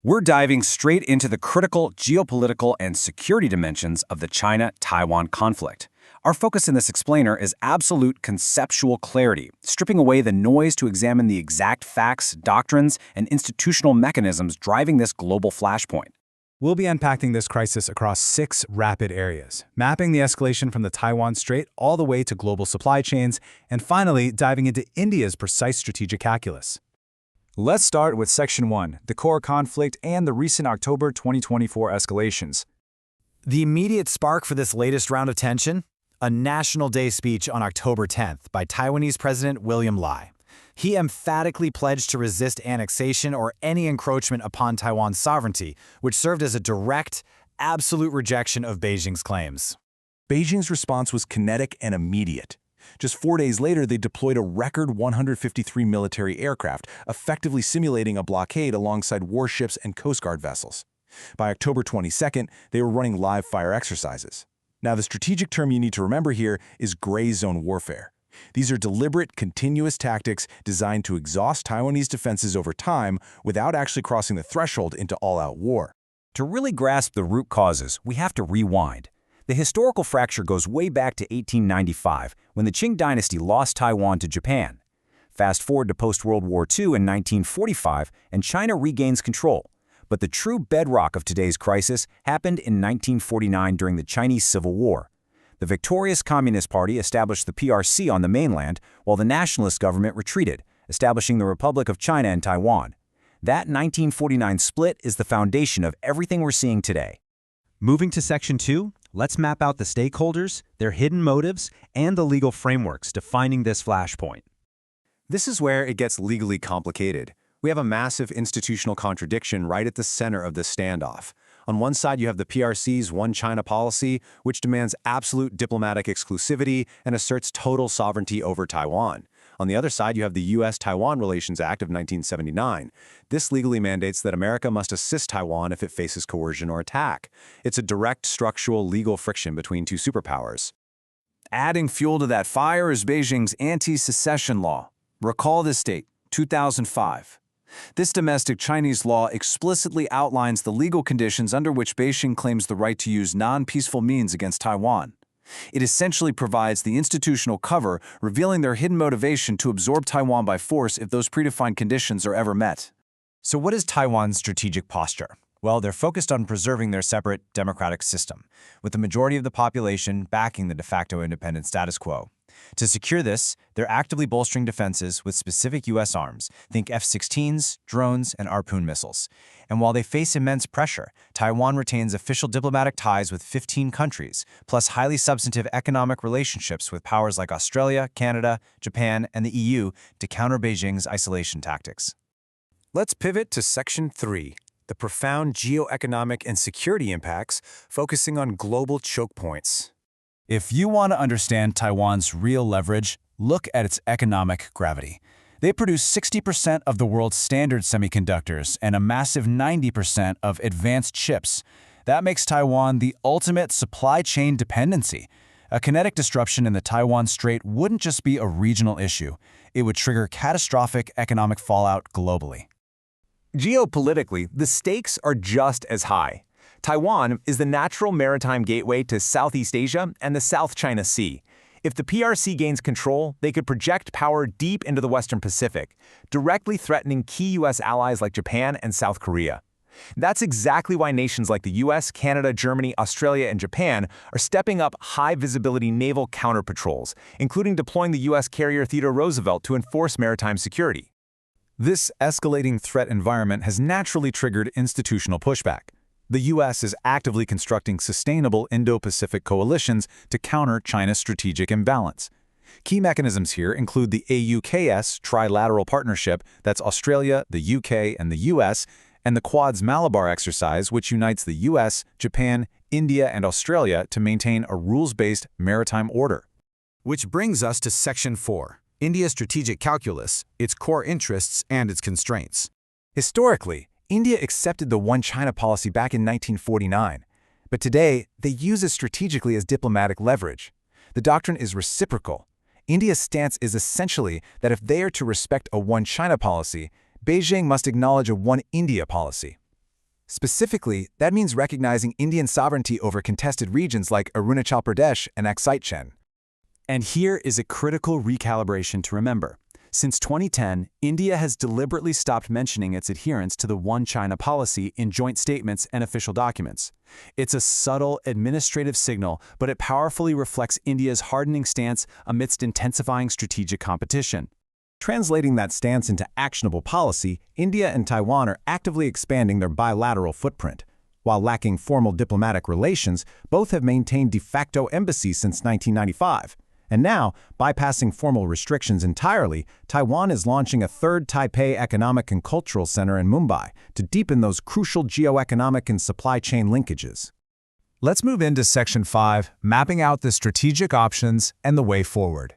We're diving straight into the critical geopolitical and security dimensions of the China-Taiwan conflict. Our focus in this explainer is absolute conceptual clarity, stripping away the noise to examine the exact facts, doctrines, and institutional mechanisms driving this global flashpoint. We'll be unpacking this crisis across 6 rapid areas, mapping the escalation from the Taiwan Strait all the way to global supply chains, and finally diving into India's precise strategic calculus. Let's start with Section 1, the core conflict and the recent October 2024 escalations. The immediate spark for this latest round of tension? A National Day speech on October 10th by Taiwanese President William Lai. He emphatically pledged to resist annexation or any encroachment upon Taiwan's sovereignty, which served as a direct, absolute rejection of Beijing's claims. Beijing's response was kinetic and immediate. Just 4 days later, they deployed a record 153 military aircraft, effectively simulating a blockade alongside warships and Coast Guard vessels. By October 22nd, they were running live fire exercises. Now, the strategic term you need to remember here is gray zone warfare. These are deliberate, continuous tactics designed to exhaust Taiwanese defenses over time without actually crossing the threshold into all-out war. To really grasp the root causes, we have to rewind. The historical fracture goes way back to 1895, when the Qing dynasty lost Taiwan to Japan. Fast forward to post-World War II in 1945, and China regains control. But the true bedrock of today's crisis happened in 1949 during the Chinese Civil War. The victorious Communist Party established the PRC on the mainland, while the nationalist government retreated, establishing the Republic of China and Taiwan. That 1949 split is the foundation of everything we're seeing today. Moving to Section 2, let's map out the stakeholders, their hidden motives, and the legal frameworks defining this flashpoint. This is where it gets legally complicated. We have a massive institutional contradiction right at the center of this standoff. On one side, you have the PRC's One China policy, which demands absolute diplomatic exclusivity and asserts total sovereignty over Taiwan. On the other side, you have the U.S.-Taiwan Relations Act of 1979. This legally mandates that America must assist Taiwan if it faces coercion or attack. It's a direct structural legal friction between two superpowers. Adding fuel to that fire is Beijing's anti-secession law. Recall this date, 2005. This domestic Chinese law explicitly outlines the legal conditions under which Beijing claims the right to use non-peaceful means against Taiwan. It essentially provides the institutional cover, revealing their hidden motivation to absorb Taiwan by force if those predefined conditions are ever met. So what is Taiwan's strategic posture? Well, they're focused on preserving their separate democratic system, with the majority of the population backing the de facto independent status quo. To secure this, they're actively bolstering defenses with specific U.S. arms, think F-16s, drones, and Harpoon missiles. And while they face immense pressure, Taiwan retains official diplomatic ties with 15 countries, plus highly substantive economic relationships with powers like Australia, Canada, Japan, and the EU to counter Beijing's isolation tactics. Let's pivot to Section 3, the profound geoeconomic and security impacts, focusing on global choke points. If you want to understand Taiwan's real leverage, look at its economic gravity. They produce 60% of the world's standard semiconductors and a massive 90% of advanced chips. That makes Taiwan the ultimate supply chain dependency. A kinetic disruption in the Taiwan Strait wouldn't just be a regional issue. It would trigger catastrophic economic fallout globally. Geopolitically, the stakes are just as high. Taiwan is the natural maritime gateway to Southeast Asia and the South China Sea. If the PRC gains control, they could project power deep into the Western Pacific, directly threatening key U.S. allies like Japan and South Korea. That's exactly why nations like the U.S., Canada, Germany, Australia, and Japan are stepping up high-visibility naval counter-patrols, including deploying the U.S. carrier Theodore Roosevelt to enforce maritime security. This escalating threat environment has naturally triggered institutional pushback. The U.S. is actively constructing sustainable Indo-Pacific coalitions to counter China's strategic imbalance. Key mechanisms here include the AUKUS trilateral partnership, that's Australia, the UK, and the U.S., and the Quad's Malabar exercise, which unites the U.S., Japan, India, and Australia to maintain a rules-based maritime order. Which brings us to Section 4, India's strategic calculus, its core interests, and its constraints. Historically, India accepted the One China policy back in 1949, but today they use it strategically as diplomatic leverage. The doctrine is reciprocal. India's stance is essentially that if they are to respect a One China policy, Beijing must acknowledge a One India policy. Specifically, that means recognizing Indian sovereignty over contested regions like Arunachal Pradesh and Aksai Chin. And here is a critical recalibration to remember. Since 2010, India has deliberately stopped mentioning its adherence to the One China policy in joint statements and official documents. It's a subtle administrative signal, but it powerfully reflects India's hardening stance amidst intensifying strategic competition. Translating that stance into actionable policy, India and Taiwan are actively expanding their bilateral footprint. While lacking formal diplomatic relations, both have maintained de facto embassies since 1995. And now, bypassing formal restrictions entirely, Taiwan is launching a third Taipei Economic and Cultural Center in Mumbai to deepen those crucial geoeconomic and supply chain linkages. Let's move into Section 5, mapping out the strategic options and the way forward.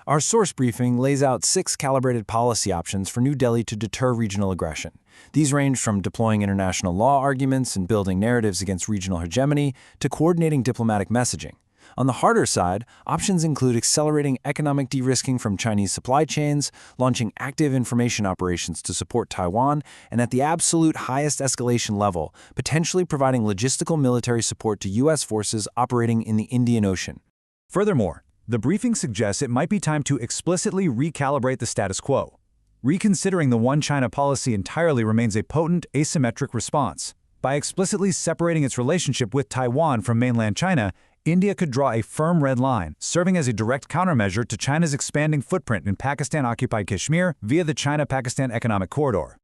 Our source briefing lays out 6 calibrated policy options for New Delhi to deter regional aggression. These range from deploying international law arguments and building narratives against regional hegemony to coordinating diplomatic messaging. On the harder side, options include accelerating economic de-risking from Chinese supply chains, launching active information operations to support Taiwan, and at the absolute highest escalation level, potentially providing logistical military support to U.S. forces operating in the Indian Ocean. Furthermore, the briefing suggests it might be time to explicitly recalibrate the status quo. Reconsidering the One China policy entirely remains a potent asymmetric response. By explicitly separating its relationship with Taiwan from mainland China, India could draw a firm red line, serving as a direct countermeasure to China's expanding footprint in Pakistan-occupied Kashmir via the China-Pakistan Economic Corridor.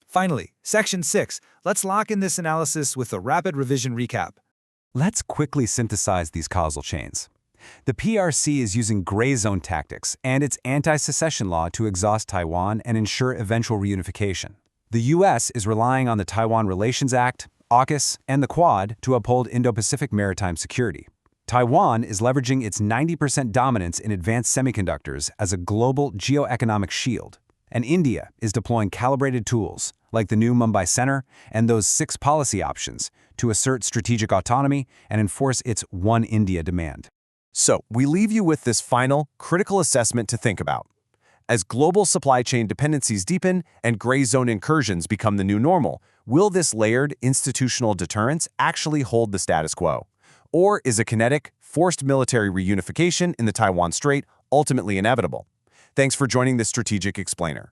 Finally, Section 6. Let's lock in this analysis with a rapid revision recap. Let's quickly synthesize these causal chains. The PRC is using gray zone tactics and its anti-secession law to exhaust Taiwan and ensure eventual reunification. The U.S. is relying on the Taiwan Relations Act, AUKUS, and the Quad to uphold Indo-Pacific maritime security. Taiwan is leveraging its 90% dominance in advanced semiconductors as a global geoeconomic shield. And India is deploying calibrated tools, like the new Mumbai Center and those 6 policy options, to assert strategic autonomy and enforce its One India demand. So, we leave you with this final, critical assessment to think about. As global supply chain dependencies deepen and gray zone incursions become the new normal, will this layered institutional deterrence actually hold the status quo? Or is a kinetic, forced military reunification in the Taiwan Strait ultimately inevitable? Thanks for joining the Strategic Explainer.